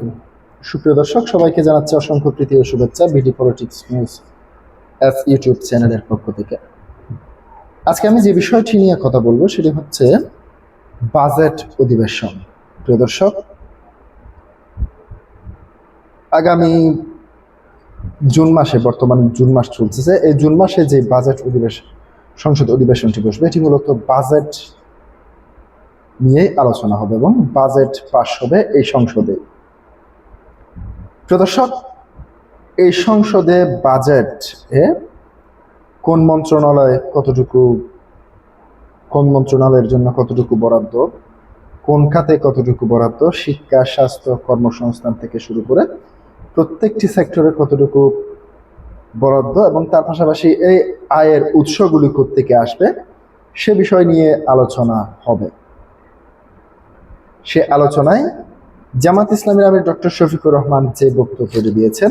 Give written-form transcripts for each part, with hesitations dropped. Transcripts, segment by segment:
আলাইকুম সুপ্রিয় দর্শক, সবাইকে জানাচ্ছি অসংখ্য প্রীতি ও শুভেচ্ছা বিডি পলিটিক্স নিউজ ইউটিউব চ্যানেলের পক্ষ থেকে। আজকে আমি যে বিষয়টি নিয়ে কথা বলবো সেটি হচ্ছে বাজেট অধিবেশন। প্রিয় দর্শক, আগামী জুন মাসে, বর্তমান জুন মাস চলতেছে, এই জুন মাসে যে বাজেট অধিবেশন, সংসদ অধিবেশনটি বসবে, এটি মূলত বাজেট নিয়েই আলোচনা হবে এবং বাজেট পাস হবে এই সংসদে। প্রিয় দর্শক, এই সংসদে বাজেট কোন মন্ত্রণালয়ের জন্য কতটুকু বরাদ্দ, কোন খাতে কতটুকু বরাদ্দ, শিক্ষা, স্বাস্থ্য, কর্মসংস্থান থেকে শুরু করে প্রত্যেকটি সেক্টরে কতটুকু বরাদ্দ এবং তার পাশাপাশি এই আয়ের উৎসগুলি কোত্থেকে আসবে সে বিষয় নিয়ে আলোচনা হবে। সে আলোচনায় জামাত ইসলামীর আমির ডক্টর শফিকুর রহমান যে বক্তব্যটি দিয়েছেন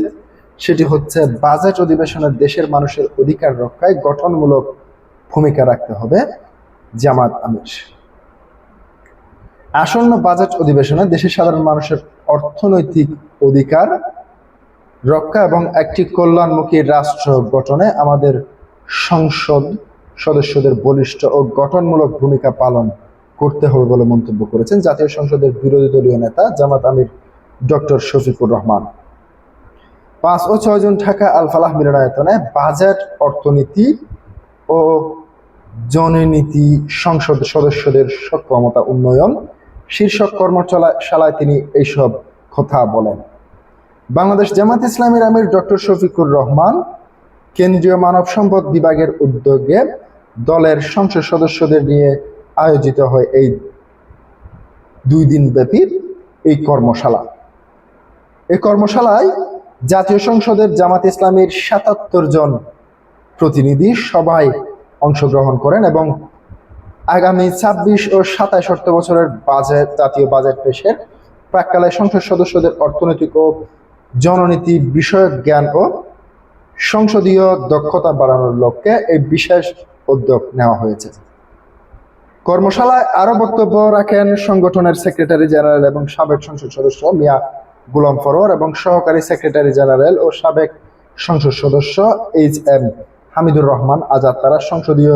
সেটি হচ্ছে, বাজেট অধিবেশনে দেশের মানুষের অধিকার রক্ষায় গঠনমূলক ভূমিকা রাখতে হবে জামাত আমির। আসন্ন বাজেট অধিবেশনে দেশের সাধারণ মানুষের অর্থনৈতিক অধিকার রক্ষা এবং একটি কল্যাণমুখী রাষ্ট্র গঠনে আমাদের সংসদ সদস্যদের বলিষ্ঠ ও গঠনমূলক ভূমিকা পালন করতে হবে বলে মন্তব্য করেছেন জাতীয় সংসদের বিরোধী দলীয় নেতা জামাত আমির ডক্টর শফিকুর রহমান। 5 ও 6 জুন ঢাকা আল ফালাহ মিলনায়তনে বাজেট, অর্থনীতি ও জননীতি সংসদ সদস্যদের সক্ষমতা উন্নয়ন শীর্ষক কর্মশালায় তিনি এইসব কথা বলেন। বাংলাদেশ জামাত ইসলামীর আমির ডক্টর শফিকুর রহমান কেন্দ্রীয় মানব সম্পদ বিভাগের উদ্যোগে দলের সংসদ সদস্যদের নিয়ে আয়োজিত হয় এই 2 দিন ব্যাপী এই কর্মশালা। এই কর্মশালায় জাতীয় সংসদের জামাত ইসলামীর 77 জন প্রতিনিধি সবাই অংশগ্রহণ করেন এবং আগামী 26 ও 27 অর্থ বছরের জাতীয় বাজেট পেশের প্রাক্কালে সংসদ সদস্যদের অর্থনৈতিক ও জননীতি বিষয়ক জ্ঞান ও সংসদীয় দক্ষতা বাড়ানোর লক্ষ্যে এই বিশেষ উদ্যোগ নেওয়া হয়েছে। কর্মশালায় আরো বক্তব্য রাখেন সংগঠনের সেক্রেটারি জেনারেল এবং সাবেক সংসদ সদস্য মিয়া গোলাম ফরওয়ার এবং সহকারী সেক্রেটারি জেনারেল ও সাবেক সংসদ সদস্য HM হামিদুর রহমান আজাদ। তারা সংসদীয়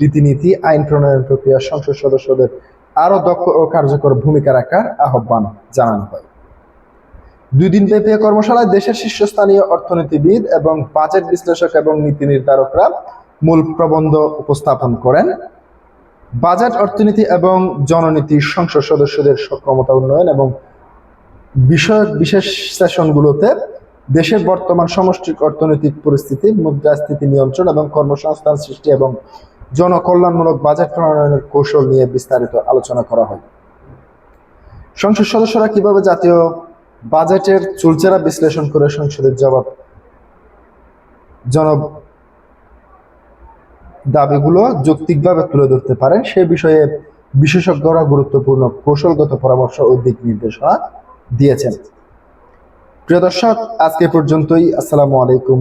রীতিনীতি, আইন প্রণয়ন প্রক্রিয়া সংসদ সদস্যদের আরো দক্ষ ও কার্যকর ভূমিকা রাখার আহ্বান জানানো হয়। 2 দিন ব্যাপী কর্মশালায় দেশের শীর্ষস্থানীয় অর্থনীতিবিদ এবং বাজেট বিশ্লেষক এবং নীতি নির্ধারকরা মূল প্রবন্ধ উপস্থাপন করেন। বাজেট, অর্থনীতি এবং জননীতি সংসদ সদস্যদের সক্ষমতা উন্নয়ন এবং বিষয়ক বিশেষ সেশনগুলোতে দেশের বর্তমান সামষ্টিক অর্থনৈতিক পরিস্থিতি, মুদ্রাস্ফীতি নিয়ন্ত্রণ এবং কর্মসংস্থান সৃষ্টি এবং জনকল্যাণমূলক বাজেট প্রণয়নের কৌশল নিয়ে বিস্তারিত আলোচনা করা হয়। সংসদ সদস্যরা কিভাবে জাতীয় বাজেটের চুলচেরা বিশ্লেষণ করে সংসদের দাবিগুলো যৌক্তিকভাবে তুলে ধরতে পারেন সে বিষয়ে বিশেষজ্ঞরা গুরুত্বপূর্ণ কৌশলগত পরামর্শ ও দিক নির্দেশনা দিয়েছেন। প্রিয় দর্শক, আজকে পর্যন্তই। আসসালামু আলাইকুম।